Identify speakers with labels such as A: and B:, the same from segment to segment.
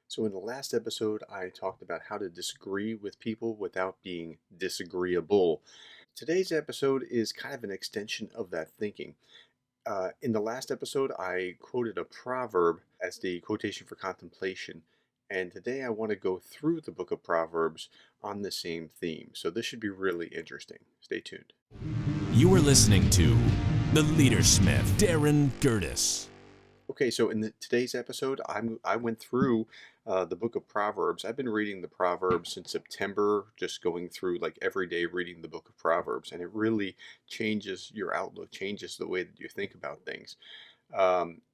A: So, in the last episode, I talked about how to disagree with people without being disagreeable. Today's episode is kind of an extension of that thinking. In the last episode, I quoted a proverb as the quotation for contemplation. And today I want to go through the book of Proverbs on the same theme. So, this should be really interesting. Stay tuned.
B: You are listening to The Leadersmith, Darren Gerdes.
A: Okay, so in today's episode, I went through the book of Proverbs. I've been reading the Proverbs since September, just going through like every day reading the book of Proverbs, and it really changes your outlook, changes the way that you think about things.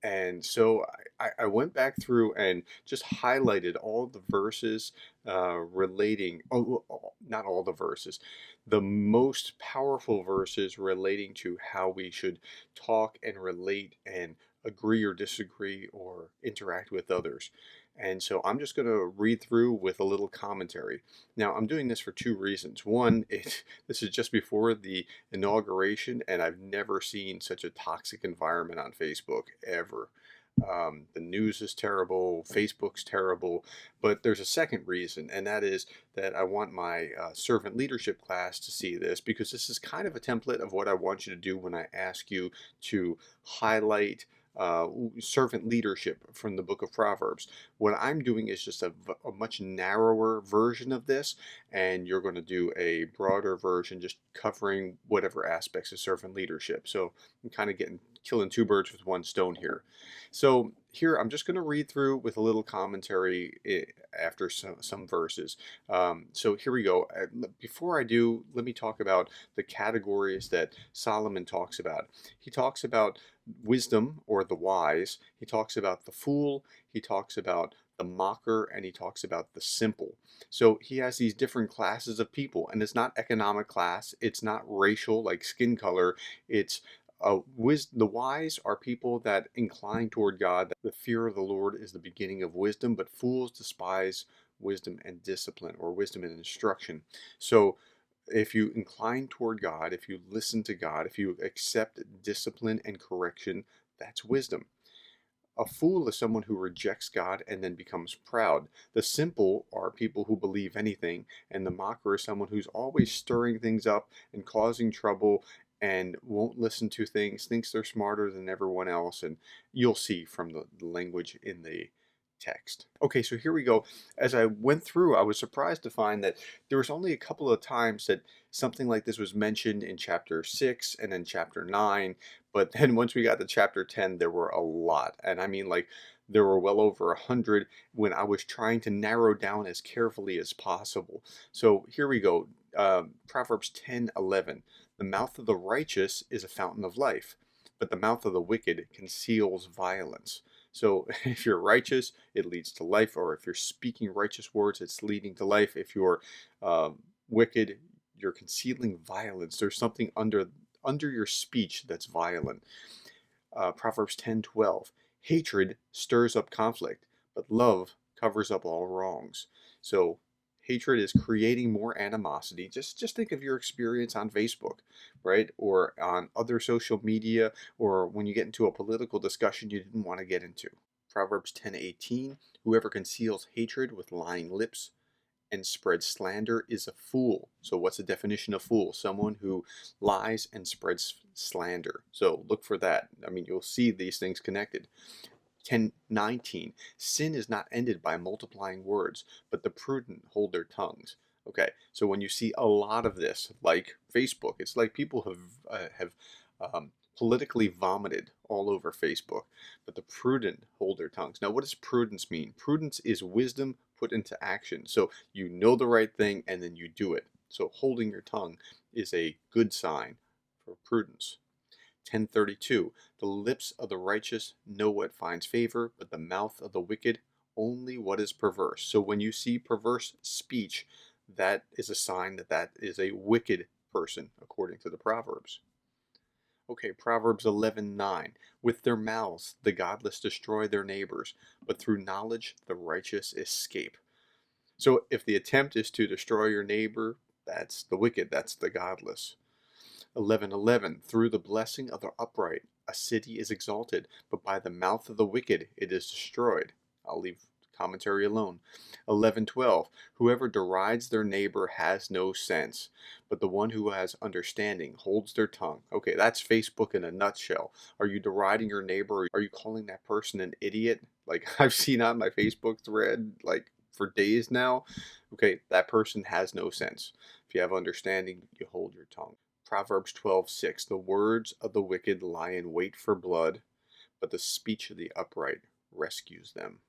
A: And so I went back through and just highlighted all the verses relating, not all the verses, the most powerful verses relating to how we should talk and relate and agree or disagree or interact with others. And so I'm just going to read through with a little commentary. Now, I'm doing this for two reasons. One, this is just before the inauguration, and I've never seen such a toxic environment on Facebook ever. The news is terrible, Facebook's terrible, but there's a second reason, and that is that I want my servant leadership class to see this because this is kind of a template of what I want you to do when I ask you to highlight uh, servant leadership from the book of Proverbs. What I'm doing is just a much narrower version of this, and you're going to do a broader version just covering whatever aspects of servant leadership. So I'm kind of killing two birds with one stone here. So here I'm just going to read through with a little commentary after some verses. So here we go. Before I do, let me talk about the categories that Solomon talks about. He talks about wisdom or the wise. He talks about the fool. He talks about the mocker, and he talks about the simple. So he has these different classes of people, and it's not economic class. It's not racial like skin color. It's the wise are people that incline toward God. The fear of the Lord is the beginning of wisdom, but fools despise wisdom and discipline, or wisdom and instruction. So if you incline toward God, if you listen to God, if you accept discipline and correction, that's wisdom. A fool is someone who rejects God and then becomes proud. The simple are people who believe anything, and the mocker is someone who's always stirring things up and causing trouble and won't listen to things, thinks they're smarter than everyone else, and you'll see from the language in the text. Okay, so here we go. As I went through, I was surprised to find that there was only a couple of times that something like this was mentioned in chapter 6 and then chapter 9, but then once we got to chapter 10, there were a lot. And I mean, like, there were well over 100 when I was trying to narrow down as carefully as possible. So here we go. Proverbs 10:11. The mouth of the righteous is a fountain of life, but the mouth of the wicked conceals violence. So if you're righteous, it leads to life, or if you're speaking righteous words, it's leading to life. If you're wicked, you're concealing violence. There's something under your speech that's violent. Proverbs 10:12. Hatred stirs up conflict, but love covers up all wrongs. So hatred is creating more animosity. Just think of your experience on Facebook, right? Or on other social media, or when you get into a political discussion you didn't want to get into. Proverbs 10:18. Whoever conceals hatred with lying lips and spreads slander is a fool. So what's the definition of fool? Someone who lies and spreads slander. So look for that. I mean, you'll see these things connected. 10:19. Sin is not ended by multiplying words, but the prudent hold their tongues. Okay, so when you see a lot of this, like Facebook, it's like people have politically vomited all over Facebook, but the prudent hold their tongues. Now, what does prudence mean? Prudence is wisdom put into action. So you know the right thing and then you do it. So holding your tongue is a good sign for prudence. 10:32. The lips of the righteous know what finds favor, but the mouth of the wicked only what is perverse. So when you see perverse speech, that is a sign that that is a wicked person, according to the Proverbs. Okay, Proverbs 11:9. With their mouths the godless destroy their neighbors, but through knowledge the righteous escape. So if the attempt is to destroy your neighbor, that's the wicked, that's the godless. 11:11. Through the blessing of the upright a city is exalted, but by the mouth of the wicked it is destroyed. I'll leave Commentary alone. 11:12. Whoever derides their neighbor has no sense, but the one who has understanding holds their tongue. Okay, that's Facebook in a nutshell. Are you deriding your neighbor? Are you calling that person an idiot? Like I've seen on my Facebook thread like for days now. Okay, that person has no sense. If you have understanding, you hold your tongue. Proverbs 12:6. The words of the wicked lie in wait for blood, but the speech of the upright rescues them.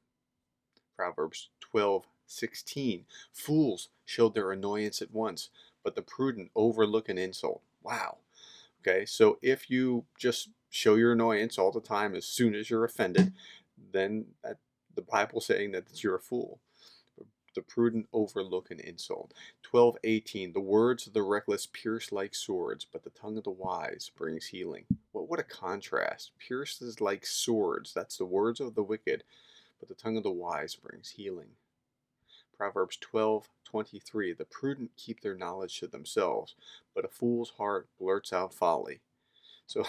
A: Proverbs 12:16. Fools show their annoyance at once, but the prudent overlook an insult. Wow. Okay, so if you just show your annoyance all the time as soon as you're offended, then the Bible's saying that you're a fool. The prudent overlook an insult. 12:18. The words of the reckless pierce like swords, but the tongue of the wise brings healing. What a contrast. Pierces like swords. That's the words of the wicked, but the tongue of the wise brings healing. Proverbs 12:23. The prudent keep their knowledge to themselves, but a fool's heart blurts out folly. So,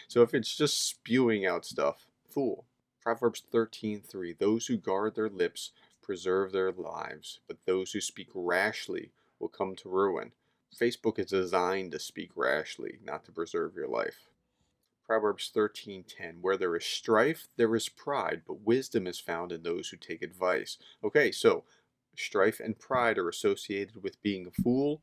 A: so if it's just spewing out stuff, fool. Proverbs 13:3. Those who guard their lips preserve their lives, but those who speak rashly will come to ruin. Facebook is designed to speak rashly, not to preserve your life. Proverbs 13:10. Where there is strife, there is pride, but wisdom is found in those who take advice. Okay, so strife and pride are associated with being a fool.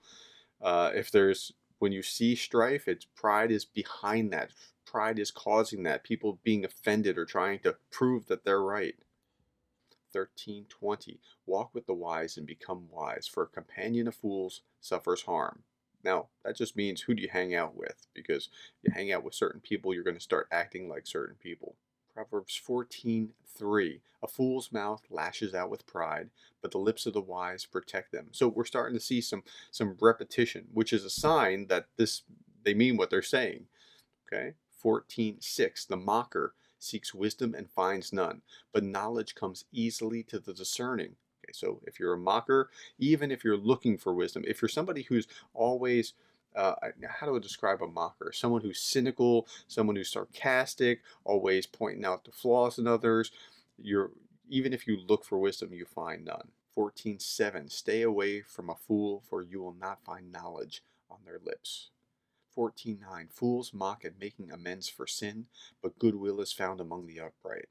A: If there's when you see strife, it's pride is behind that. Pride is causing that. People being offended or trying to prove that they're right. 13:20. Walk with the wise and become wise, for a companion of fools suffers harm. Now, that just means who do you hang out with? Because you hang out with certain people, you're going to start acting like certain people. Proverbs 14:3. A fool's mouth lashes out with pride, but the lips of the wise protect them. So we're starting to see some repetition, which is a sign that they mean what they're saying. Okay? 14:6. The mocker seeks wisdom and finds none, but knowledge comes easily to the discerning. Okay, so if you're a mocker, even if you're looking for wisdom, if you're somebody who's always how do I describe a mocker? Someone who's cynical, someone who's sarcastic, always pointing out the flaws in others. You're even if you look for wisdom, you find none. 14:7. Stay away from a fool, for you will not find knowledge on their lips. 14:9. Fools mock at making amends for sin, but goodwill is found among the upright.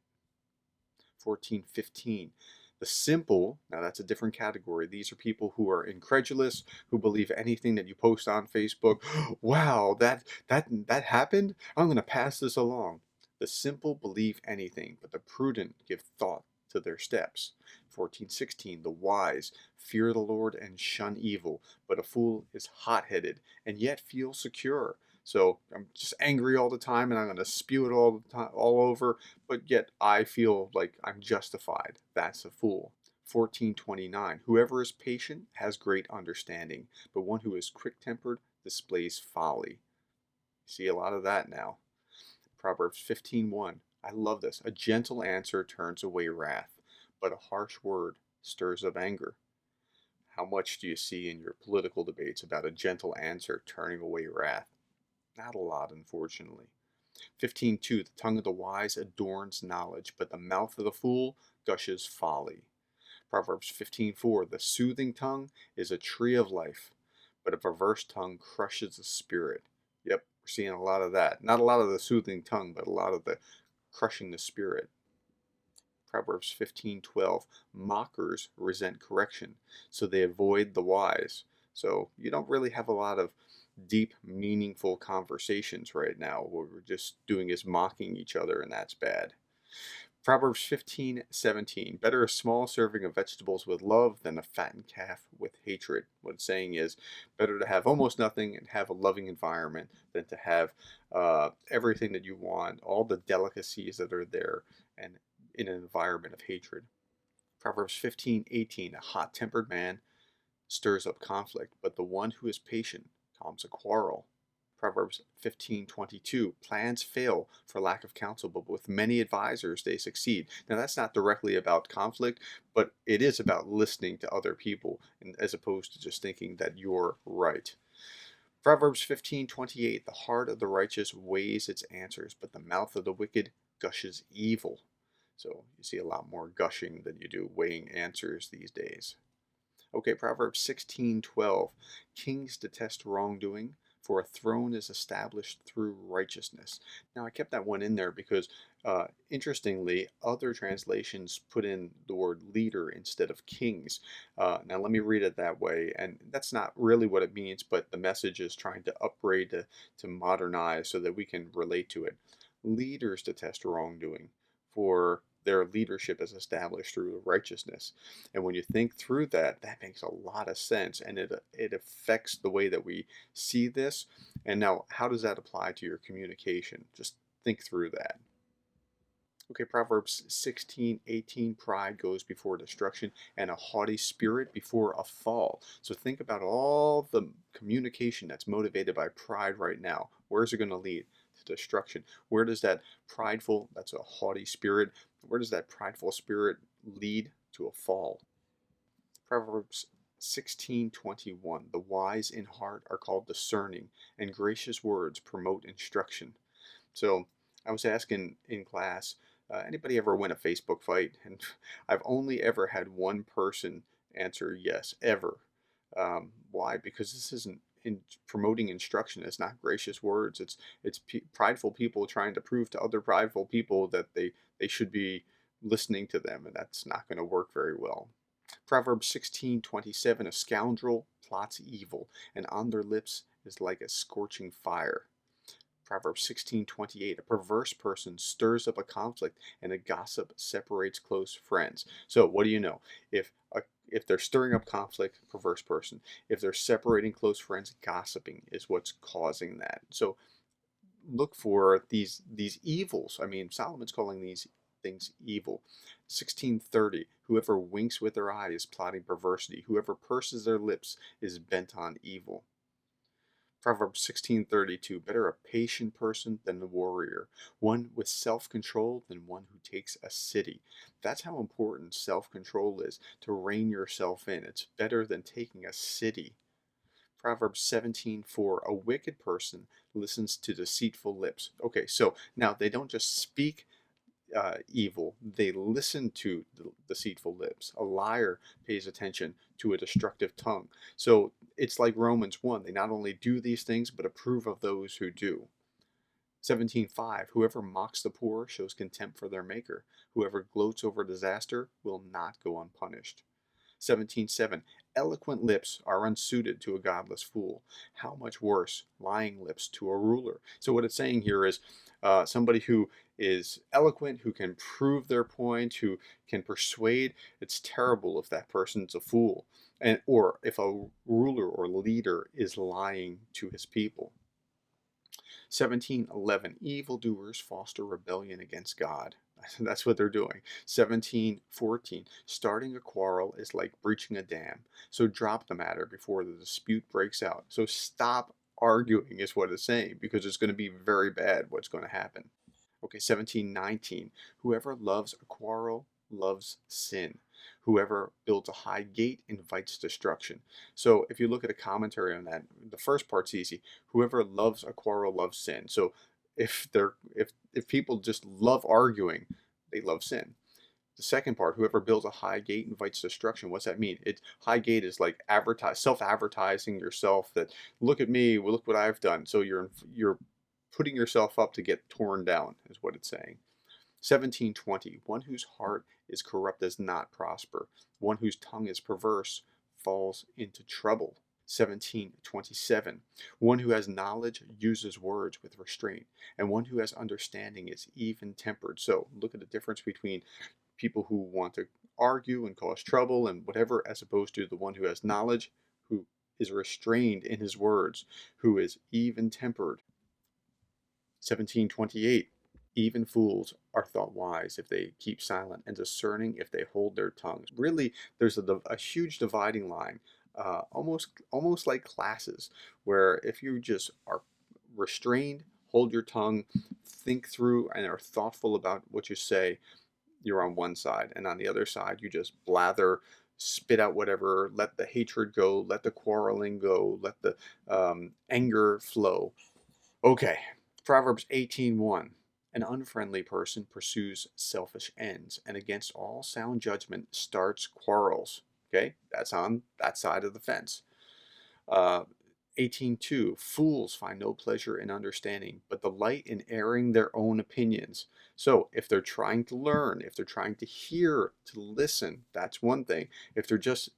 A: 14:15. The simple, now that's a different category. These are people who are incredulous, who believe anything that you post on Facebook. Wow, that happened? I'm going to pass this along. The simple believe anything, but the prudent give thought to their steps. 14:16. The wise fear the Lord and shun evil, but a fool is hot-headed and yet feels secure. So I'm just angry all the time and I'm going to spew it all the time, all over, but yet I feel like I'm justified. That's a fool. 14:29. Whoever is patient has great understanding, but one who is quick-tempered displays folly. See a lot of that now. Proverbs 15:1. I love this. A gentle answer turns away wrath, but a harsh word stirs up anger. How much do you see in your political debates about a gentle answer turning away wrath? Not a lot, unfortunately. 15:2. The tongue of the wise adorns knowledge, but the mouth of the fool gushes folly. Proverbs 15:4. The soothing tongue is a tree of life, but a perverse tongue crushes the spirit. Yep, we're seeing a lot of that. Not a lot of the soothing tongue, but a lot of the crushing the spirit. Proverbs 15:12. Mockers resent correction, so they avoid the wise. So you don't really have a lot of deep, meaningful conversations right now. What we're just doing is mocking each other, and that's bad. Proverbs 15:17. Better a small serving of vegetables with love than a fattened calf with hatred. What it's saying is better to have almost nothing and have a loving environment than to have everything that you want, all the delicacies that are there, and in an environment of hatred. Proverbs 15:18. A hot-tempered man stirs up conflict, but the one who is patient calms a quarrel. Proverbs 15:22. Plans fail for lack of counsel, but with many advisors they succeed. Now that's not directly about conflict, but it is about listening to other people as opposed to just thinking that you're right. Proverbs 15:28. The heart of the righteous weighs its answers, but the mouth of the wicked gushes evil. So you see a lot more gushing than you do weighing answers these days. Okay, Proverbs 16:12. Kings detest wrongdoing, for a throne is established through righteousness. Now, I kept that one in there because, interestingly, other translations put in the word leader instead of kings. Now, let me read it that way, and that's not really what it means, but the message is trying to upgrade, to modernize so that we can relate to it. Leaders detest wrongdoing, for their leadership is established through righteousness. And when you think through that, that makes a lot of sense, and it affects the way that we see this. And now, how does that apply to your communication? Just think through that. Okay, Proverbs 16:18. Pride goes before destruction, and a haughty spirit before a fall. So think about all the communication that's motivated by pride right now. Where's it going to lead? To destruction. Where does that prideful, that's a haughty spirit, where does that prideful spirit lead? To a fall. Proverbs 16:21. The wise in heart are called discerning, and gracious words promote instruction. So I was asking in class, anybody ever win a Facebook fight? And I've only ever had one person answer yes, ever. Why? Because this isn't in promoting instruction. It's not gracious words. It's prideful people trying to prove to other prideful people that they should be listening to them, and that's not going to work very well. Proverbs 16:27. A scoundrel plots evil, and on their lips is like a scorching fire. Proverbs 16:28. A perverse person stirs up a conflict, and a gossip separates close friends. So what do you know? If they're stirring up conflict, perverse person. If they're separating close friends, gossiping is what's causing that. So look for these evils. I mean, Solomon's calling these things evil. 16:30. Whoever winks with their eye is plotting perversity. Whoever purses their lips is bent on evil. Proverbs 16:32. Better a patient person than a warrior, one with self-control than one who takes a city. That's how important self-control is, to rein yourself in. It's better than taking a city. Proverbs 17:4. A wicked person listens to deceitful lips. Okay, so now they don't just speak evil, they listen to the deceitful lips. A liar pays attention to a destructive tongue. So it's like Romans 1. They not only do these things, but approve of those who do. 17:5. Whoever mocks the poor shows contempt for their maker. Whoever gloats over disaster will not go unpunished. 17:7. Eloquent lips are unsuited to a godless fool. How much worse lying lips to a ruler? So what it's saying here is somebody who is eloquent, who can prove their point, who can persuade. It's terrible if that person's a fool, and or if a ruler or leader is lying to his people. 17:11. Evildoers foster rebellion against God. That's what they're doing. 17:14. Starting a quarrel is like breaching a dam. So drop the matter before the dispute breaks out. So stop arguing is what it's saying, because it's going to be very bad what's going to happen. Okay, 17:19. Whoever loves a quarrel loves sin. Whoever builds a high gate invites destruction. So if you look at a commentary on that, the first part's easy. Whoever loves a quarrel loves sin. So if people just love arguing, they love sin. The second part, whoever builds a high gate invites destruction. What's that mean? It high gate is like self-advertising yourself, that look at me, well, look what I've done. So you're putting yourself up to get torn down, is what it's saying. 17:20. One whose heart is corrupt does not prosper. One whose tongue is perverse falls into trouble. 17:27. One who has knowledge uses words with restraint, and one who has understanding is even tempered. So look at the difference between people who want to argue and cause trouble and whatever, as opposed to the one who has knowledge, who is restrained in his words, who is even tempered. 17:28. Even fools are thought wise if they keep silent, and discerning if they hold their tongues. Really, there's a huge dividing line, almost like classes, where if you just are restrained, hold your tongue, think through, and are thoughtful about what you say, you're on one side, and on the other side, you just blather, spit out whatever, let the hatred go, let the quarreling go, let the anger flow. Okay, Proverbs 18:1. An unfriendly person pursues selfish ends, and against all sound judgment starts quarrels. Okay, that's on that side of the fence. Uh, 18:2, fools find no pleasure in understanding, but delight in airing their own opinions. So if they're trying to learn, if they're trying to hear, to listen, that's one thing. If they're just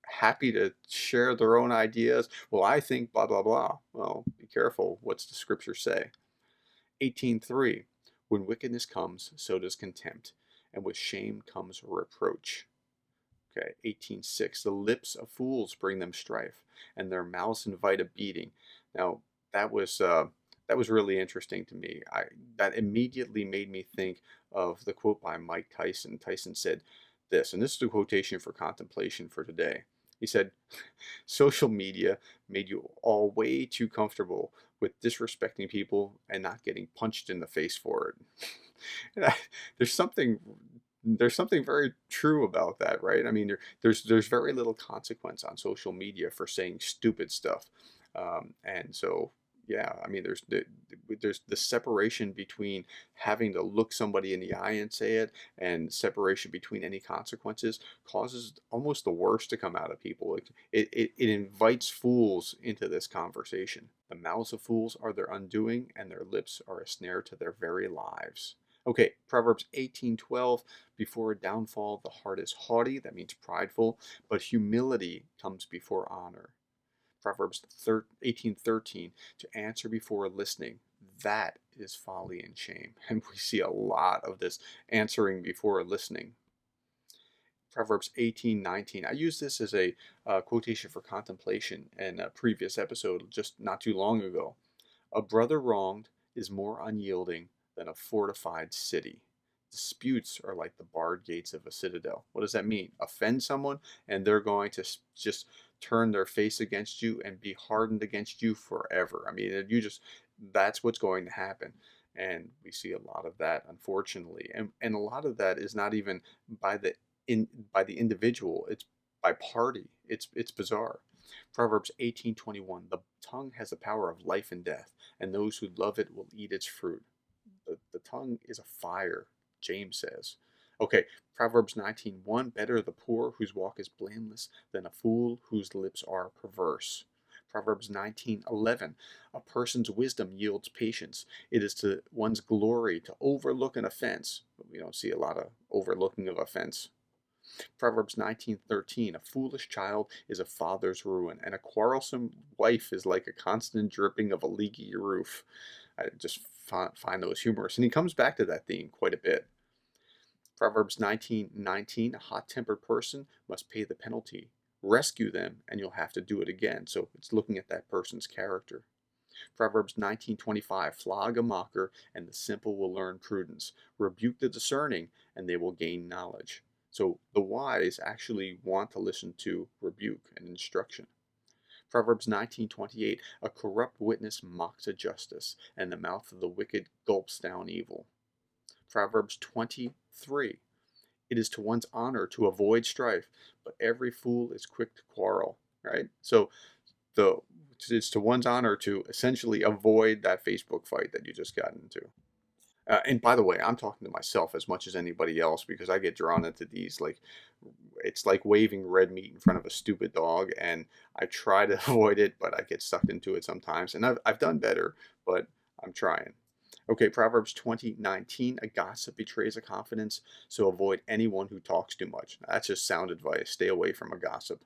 A: happy to share their own ideas, well, I think blah, blah, blah. Well, be careful. What's the scripture say? 18:3, when wickedness comes, so does contempt, and with shame comes reproach. Okay, 18:6, the lips of fools bring them strife, and their mouths invite a beating. Now, that was uh, that was really interesting to me. That immediately made me think of the quote by Mike Tyson. Tyson said this, and this is the quotation for contemplation for today. He said, social media made you all way too comfortable with disrespecting people and not getting punched in the face for it. there's something there's something very true about that, right? I mean, there's very little consequence on social media for saying stupid stuff, and so yeah, I mean, there's the separation between having to look somebody in the eye and say it, and separation between any consequences causes almost the worst to come out of people. It invites fools into this conversation. The mouths of fools are their undoing, and their lips are a snare to their very lives. Okay, Proverbs 18:12, before a downfall, the heart is haughty, that means prideful, but humility comes before honor. Proverbs 18:13, to answer before listening, that is folly and shame. And we see a lot of this answering before listening. Proverbs 18:19. I used this as a quotation for contemplation in a previous episode just not too long ago. A brother wronged is more unyielding than a fortified city. Disputes are like the barred gates of a citadel. What does that mean? Offend someone, and they're going to just turn their face against you and be hardened against you forever. I mean, that's what's going to happen. And we see a lot of that, unfortunately. And a lot of that is not even by the by the individual, it's by party. It's bizarre. Proverbs 18:21, the tongue has the power of life and death, and those who love it will eat its fruit. The tongue is a fire, James says. Okay, Proverbs 19:1, better the poor whose walk is blameless than a fool whose lips are perverse. Proverbs 19:11, a person's wisdom yields patience. It is to one's glory to overlook an offense. But we don't see a lot of overlooking of offense. Proverbs 19:13, a foolish child is a father's ruin, and a quarrelsome wife is like a constant dripping of a leaky roof. I just find those humorous. And he comes back to that theme quite a bit. Proverbs 19:19, a hot-tempered person must pay the penalty. Rescue them, and you'll have to do it again. So it's looking at that person's character. Proverbs 19:25, flog a mocker, and the simple will learn prudence. Rebuke the discerning, and they will gain knowledge. So the wise actually want to listen to rebuke and instruction. Proverbs 19:28, a corrupt witness mocks a justice, and the mouth of the wicked gulps down evil. Proverbs 23, it is to one's honor to avoid strife, but every fool is quick to quarrel, right? So the it's to one's honor to essentially avoid that Facebook fight that you just got into. And by the way, I'm talking to myself as much as anybody else because I get drawn into these. Like, it's like waving red meat in front of a stupid dog, and I try to avoid it, but I get sucked into it sometimes. And I've done better, but I'm trying. Okay, Proverbs 20:19, a gossip betrays a confidence, so avoid anyone who talks too much. That's just sound advice. Stay away from a gossip.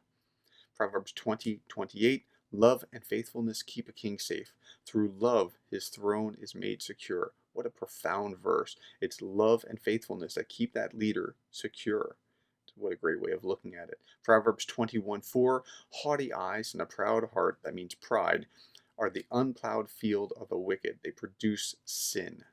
A: Proverbs 20:28, love and faithfulness keep a king safe. Through love, his throne is made secure. What a profound verse. It's love and faithfulness that keep that leader secure. What a great way of looking at it. Proverbs 21:4, haughty eyes and a proud heart, that means pride, are the unplowed field of the wicked. They produce sin.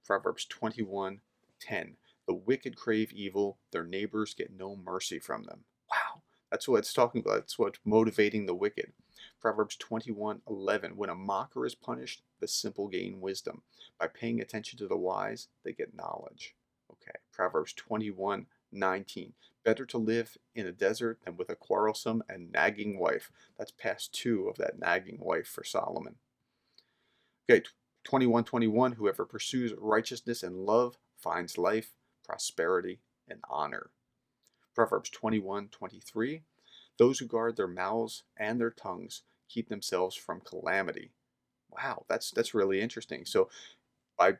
A: Proverbs 21:10, the wicked crave evil, their neighbors get no mercy from them. Wow, that's what it's talking about. That's what's motivating the wicked. Proverbs 21:11, when a mocker is punished, the simple gain wisdom. By paying attention to the wise, they get knowledge. Okay, Proverbs 21:19, better to live in a desert than with a quarrelsome and nagging wife. That's past two of that nagging wife for Solomon. Okay, 21:21, whoever pursues righteousness and love finds life, prosperity, and honor. Proverbs 21:23, those who guard their mouths and their tongues keep themselves from calamity. Wow, that's really interesting. So by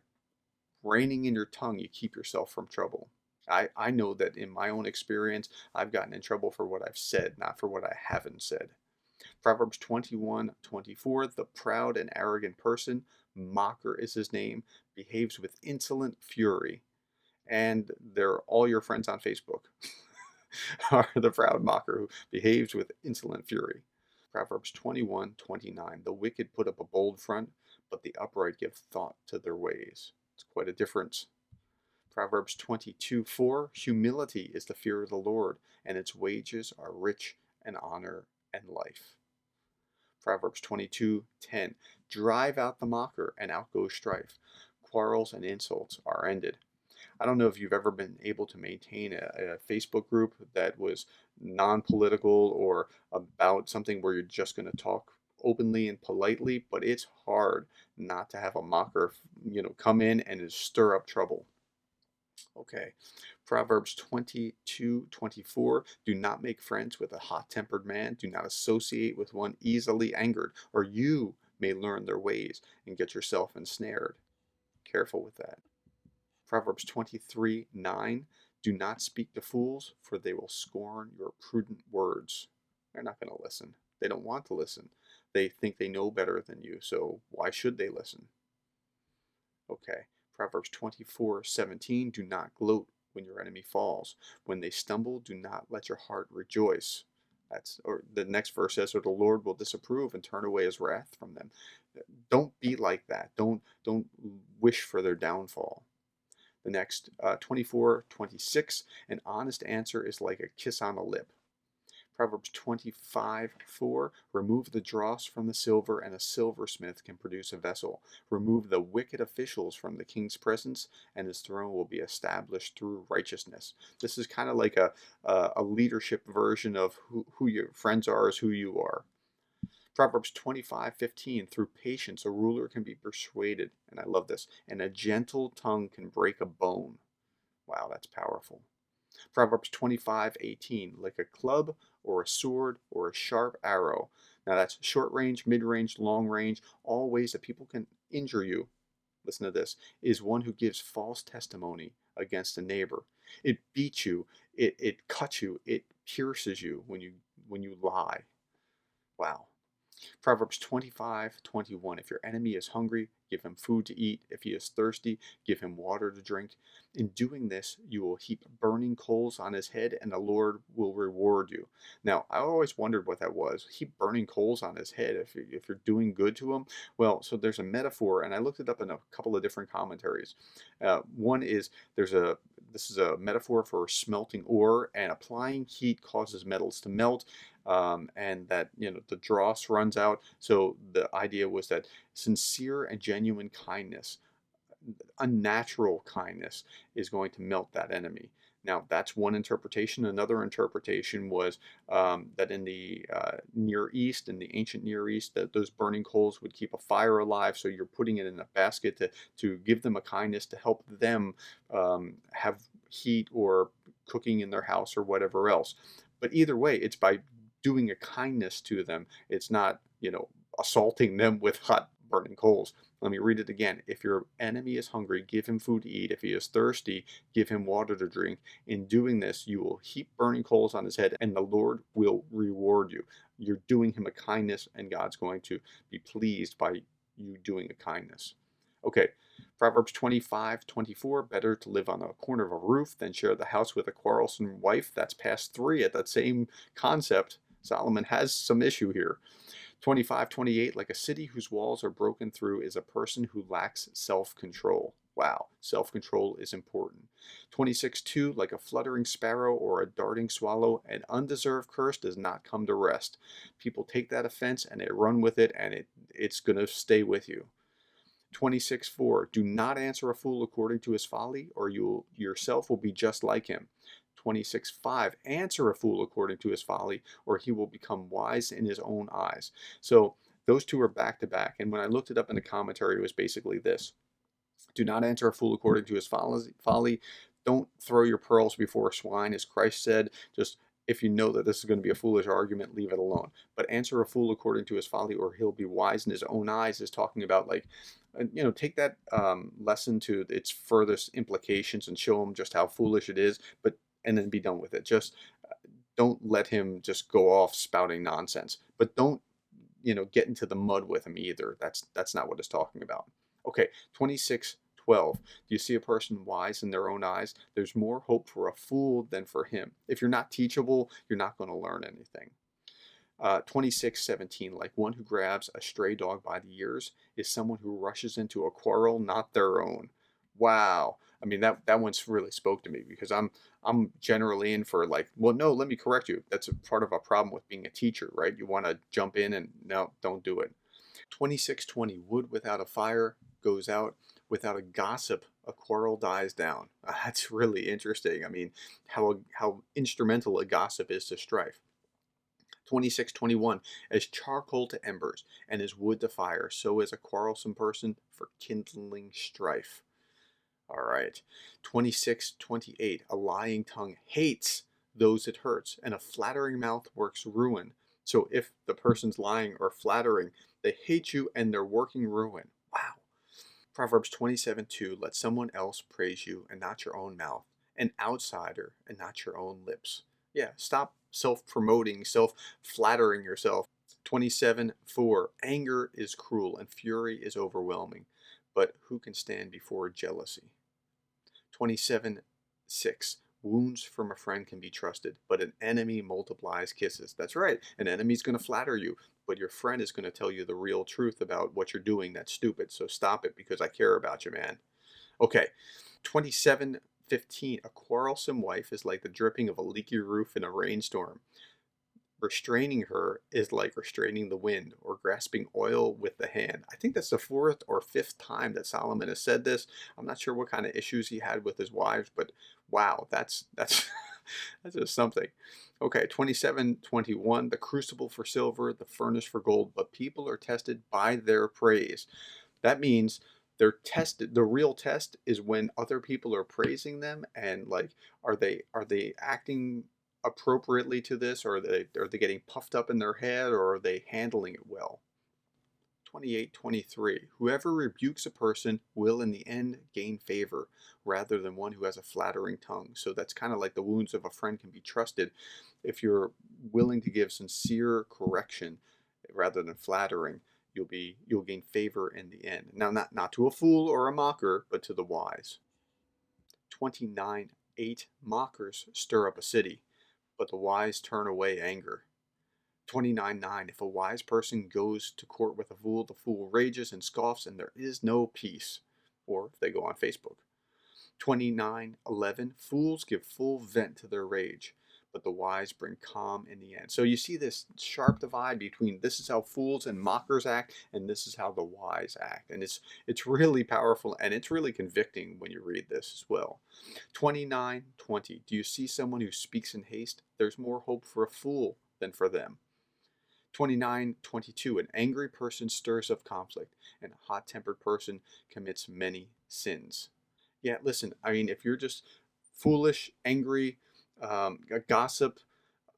A: reining in your tongue, you keep yourself from trouble. I know that in my own experience, I've gotten in trouble for what I've said, not for what I haven't said. Proverbs 21:24, the proud and arrogant person, mocker is his name, behaves with insolent fury. And they're all your friends on Facebook are the proud mocker who behaves with insolent fury. Proverbs 21:29, the wicked put up a bold front, but the upright give thought to their ways. It's quite a difference. Proverbs 22:4, humility is the fear of the Lord, and its wages are rich and honor and life. Proverbs 22:10, drive out the mocker and out goes strife. Quarrels and insults are ended. I don't know if you've ever been able to maintain a Facebook group that was non-political or about something where you're just going to talk openly and politely, but it's hard not to have a mocker, come in and stir up trouble. Okay. Proverbs 22:24, do not make friends with a hot-tempered man, do not associate with one easily angered, or you may learn their ways and get yourself ensnared. Careful with that. Proverbs 23:9, do not speak to fools, for they will scorn your prudent words. They're not going to listen. They don't want to listen. They think they know better than you, so why should they listen? Okay. Proverbs 24:17, do not gloat when your enemy falls. When they stumble, do not let your heart rejoice. Or the next verse says, or the Lord will disapprove and turn away his wrath from them. Don't be like that. Don't wish for their downfall. The next 24:26, an honest answer is like a kiss on the lip. Proverbs 25:4, remove the dross from the silver, and a silversmith can produce a vessel. Remove the wicked officials from the king's presence, and his throne will be established through righteousness. This is kind of like a leadership version of who your friends are is who you are. Proverbs 25:15, through patience a ruler can be persuaded, and I love this, and a gentle tongue can break a bone. Wow, that's powerful. Proverbs 25:18, like a club or a sword or a sharp arrow. Now that's short range, mid range, long range, all ways that people can injure you. Listen to this, is one who gives false testimony against a neighbor. It beats you, it cuts you, it pierces you when you lie. Wow. Proverbs 25:21, if your enemy is hungry, give him food to eat. If he is thirsty, give him water to drink. In doing this, you will heap burning coals on his head, and the Lord will reward you. Now, I always wondered what that was. Heap burning coals on his head if you're doing good to him. Well, so there's a metaphor, and I looked it up in a couple of different commentaries. One is this is a metaphor for smelting ore, and applying heat causes metals to melt, and that the dross runs out. So the idea was that sincere and genuine kindness, unnatural kindness, is going to melt that enemy. Now that's one interpretation. Another interpretation was that in the Near East, in the ancient Near East, that those burning coals would keep a fire alive. So you're putting it in a basket to give them a kindness to help them have heat or cooking in their house or whatever else. But either way, it's by doing a kindness to them. It's not, assaulting them with hot burning coals. Let me read it again. If your enemy is hungry, give him food to eat. If he is thirsty, give him water to drink. In doing this, you will heap burning coals on his head, and the Lord will reward you. You're doing him a kindness, and God's going to be pleased by you doing a kindness. Okay, Proverbs 25:24, better to live on a corner of a roof than share the house with a quarrelsome wife. That's past 3 at that same concept. Solomon has some issue here. 25:28, like a city whose walls are broken through is a person who lacks self-control. Wow, self-control is important. 26:2, like a fluttering sparrow or a darting swallow, an undeserved curse does not come to rest. People take that offense and they run with it, and it's going to stay with you. 26:4, do not answer a fool according to his folly, or you yourself will be just like him. 26:5, answer a fool according to his folly, or he will become wise in his own eyes. So Those two are back to back. And when I looked it up in the commentary, it was basically this: do not answer a fool according to his folly. Don't throw your pearls before swine, as Christ said. Just if you know that this is going to be a foolish argument, leave it alone. But answer a fool according to his folly, or he'll be wise in his own eyes. Is talking about like, take that lesson to its furthest implications and show him just how foolish it is. But and then be done with it. Just don't let him just go off spouting nonsense. But don't get into the mud with him either. That's not what it's talking about. Okay, 26:12. Do you see a person wise in their own eyes? There's more hope for a fool than for him. If you're not teachable, you're not going to learn anything. 26:17. Like one who grabs a stray dog by the ears is someone who rushes into a quarrel not their own. Wow. I mean, that one's really spoke to me, because I'm generally in for like, well, no, let me correct you. That's a part of a problem with being a teacher, right? You want to jump in and no, don't do it. 26:20. Wood without a fire goes out. Without a gossip, a quarrel dies down. That's really interesting. I mean, how instrumental a gossip is to strife. 26:21. As charcoal to embers and as wood to fire, so is a quarrelsome person for kindling strife. All right. 26:28. A lying tongue hates those it hurts, and a flattering mouth works ruin. So if the person's lying or flattering, they hate you and they're working ruin. Wow. Proverbs 27:2. Let someone else praise you and not your own mouth, an outsider and not your own lips. Yeah, stop self-promoting, self-flattering yourself. 27:4. Anger is cruel and fury is overwhelming, but who can stand before jealousy? 27:6. Wounds from a friend can be trusted, but an enemy multiplies kisses. That's right. An enemy's going to flatter you, but your friend is going to tell you the real truth about what you're doing that's stupid. So stop it, because I care about you, man. Okay. 27:15. A quarrelsome wife is like the dripping of a leaky roof in a rainstorm. Restraining her is like restraining the wind or grasping oil with the hand. I think that's the fourth or fifth time that Solomon has said this. I'm not sure what kind of issues he had with his wives, but wow, that's that's just something. Okay, 27:21. The crucible for silver, the furnace for gold, but people are tested by their praise. That means they're tested. The real test is when other people are praising them, and like, are they acting appropriately to this, or are they getting puffed up in their head, or are they handling it well? 28:23. Whoever rebukes a person will in the end gain favor, rather than one who has a flattering tongue. So that's kind of like the wounds of a friend can be trusted. If you're willing to give sincere correction rather than flattering, you'll gain favor in the end. Now, not to a fool or a mocker, but to the wise. 29:8. Mockers stir up a city, but the wise turn away anger. 29:9. If a wise person goes to court with a fool, the fool rages and scoffs, and there is no peace. Or if they go on Facebook. 29:11. Fools give full vent to their rage, but the wise bring calm in the end. So you see this sharp divide between this is how fools and mockers act, and this is how the wise act. And it's really powerful, and it's really convicting when you read this as well. 29:20. Do you see someone who speaks in haste? There's more hope for a fool than for them. 29:22. An angry person stirs up conflict, and a hot-tempered person commits many sins. Yeah, listen, I mean, if you're just foolish, angry, a gossip,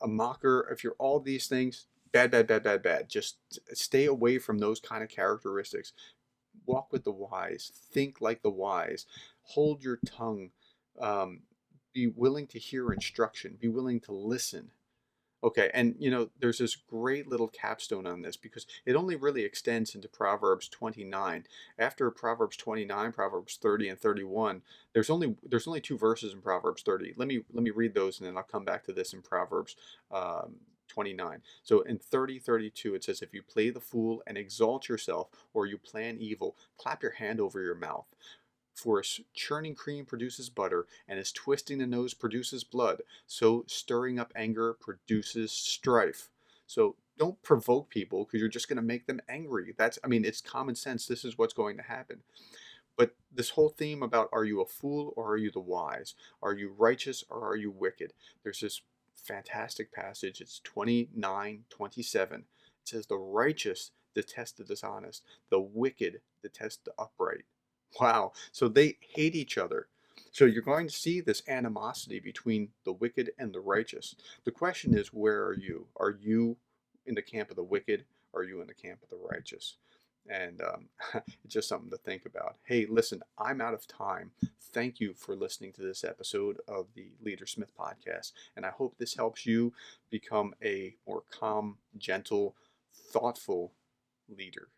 A: a mocker, if you're all these things, bad, bad, bad, bad, bad. Just stay away from those kind of characteristics. Walk with the wise. Think like the wise. Hold your tongue. Um, be willing to hear instruction. Be willing to listen. Okay, and there's this great little capstone on this, because it only really extends into Proverbs 29. After Proverbs 29, Proverbs 30 and 31, there's only two verses in Proverbs 30. Let me read those, and then I'll come back to this in Proverbs 29. So in 30:32 it says, if you play the fool and exalt yourself, or you plan evil, clap your hand over your mouth. For as churning cream produces butter, and as twisting the nose produces blood, so stirring up anger produces strife. So don't provoke people, because you're just going to make them angry. I mean, it's common sense. This is what's going to happen. But this whole theme about, are you a fool or are you the wise? Are you righteous or are you wicked? There's this fantastic passage. It's 29:27. It says the righteous detest the dishonest, the wicked detest the upright. Wow. So they hate each other. So you're going to see this animosity between the wicked and the righteous. The question is, where are you? Are you in the camp of the wicked? Or are you in the camp of the righteous? And it's just something to think about. Hey, listen, I'm out of time. Thank you for listening to this episode of the Leader Smith podcast. And I hope this helps you become a more calm, gentle, thoughtful leader.